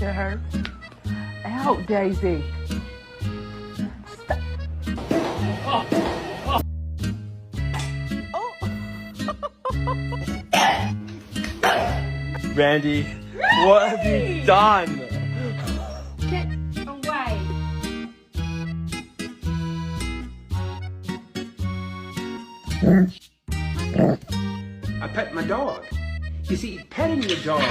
to her. Out, Daisy. Stop. Randy, what have you done? Get away. I pet my dog. You see, petting your dog